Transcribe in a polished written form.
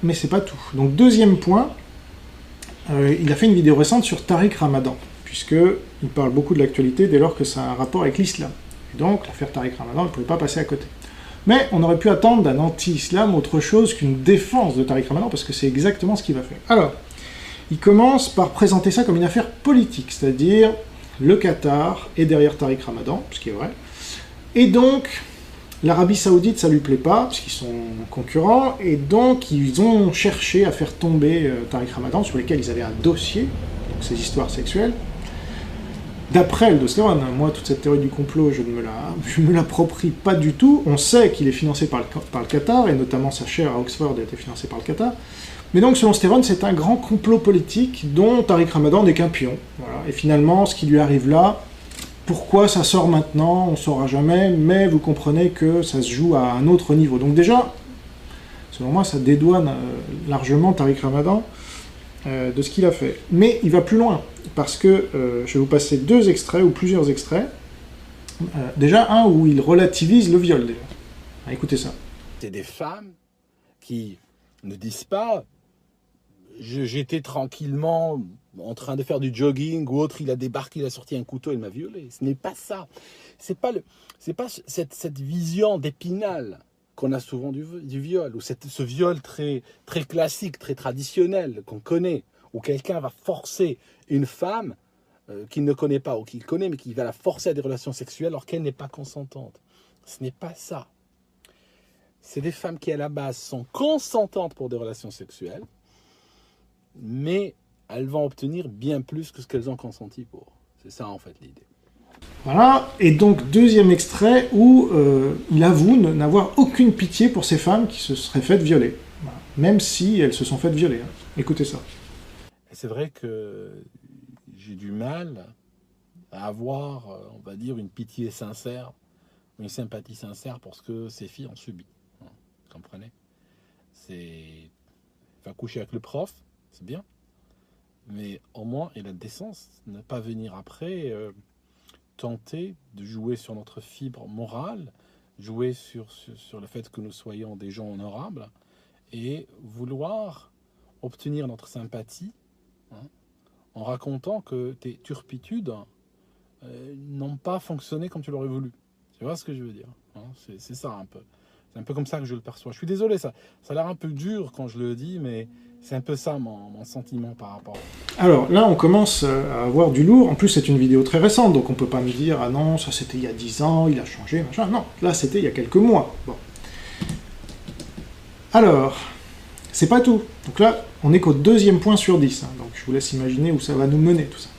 mais c'est pas tout. Donc deuxième point, il a fait une vidéo récente sur Tariq Ramadan, puisqu'il parle beaucoup de l'actualité dès lors que ça a un rapport avec l'islam. Et donc l'affaire Tariq Ramadan ne pouvait pas passer à côté. Mais on aurait pu attendre d'un anti-islam autre chose qu'une défense de Tariq Ramadan, parce que c'est exactement ce qu'il va faire. Alors, il commence par présenter ça comme une affaire politique, c'est-à-dire le Qatar est derrière Tariq Ramadan, ce qui est vrai, et donc l'Arabie Saoudite ça lui plaît pas, parce qu'ils sont concurrents, et donc ils ont cherché à faire tomber Tariq Ramadan, sur lesquels ils avaient un dossier, donc ces histoires sexuelles, d'après Aldosteron. Moi, toute cette théorie du complot, je ne me l'approprie pas du tout. On sait qu'il est financé par le Qatar, et notamment sa chaire à Oxford a été financée par le Qatar. Mais donc, selon Stéron, c'est un grand complot politique dont Tariq Ramadan n'est qu'un pion. Voilà. Et finalement, ce qui lui arrive là, pourquoi ça sort maintenant, on ne saura jamais, mais vous comprenez que ça se joue à un autre niveau. Donc déjà, selon moi, ça dédouane largement Tariq Ramadan de ce qu'il a fait. Mais il va plus loin, parce que je vais vous passer deux extraits, ou plusieurs extraits. Déjà, un où il relativise le viol, déjà. Écoutez ça. C'est des femmes qui ne disent pas j'étais tranquillement en train de faire du jogging ou autre, il a débarqué, il a sorti un couteau, il m'a violé. Ce n'est pas ça. C'est pas cette vision d'Épinal qu'on a souvent du viol, ou ce viol très, très classique, très traditionnel qu'on connaît, où quelqu'un va forcer une femme qu'il ne connaît pas, ou qu'il connaît, mais qui va la forcer à des relations sexuelles alors qu'elle n'est pas consentante. Ce n'est pas ça. C'est des femmes qui, à la base, sont consentantes pour des relations sexuelles, mais elles vont obtenir bien plus que ce qu'elles ont consenti pour. C'est ça, en fait, l'idée. Voilà, et donc, deuxième extrait où il avoue n'avoir aucune pitié pour ces femmes qui se seraient faites violer. Voilà. Même si elles se sont faites violer. Hein. Écoutez ça. C'est vrai que j'ai du mal à avoir, on va dire, une pitié sincère, une sympathie sincère pour ce que ces filles ont subi. Vous comprenez ? C'est... va coucher avec le prof, c'est bien, mais au moins il a la décence de ne pas venir après tenter de jouer sur notre fibre morale, jouer sur le fait que nous soyons des gens honorables et vouloir obtenir notre sympathie en racontant que tes turpitudes n'ont pas fonctionné comme tu l'aurais voulu. Tu vois ce que je veux dire, hein ? C'est ça un peu. C'est un peu comme ça que je le perçois. Je suis désolé, ça a l'air un peu dur quand je le dis, mais c'est un peu ça mon sentiment par rapport. Alors là, on commence à avoir du lourd. En plus, c'est une vidéo très récente, donc on peut pas me dire « Ah non, ça c'était il y a 10 ans, il a changé, machin. » Non, là c'était il y a quelques mois. Bon. Alors, c'est pas tout. Donc là, on est qu'au deuxième point sur 10. Hein, donc je vous laisse imaginer où ça va nous mener, tout ça.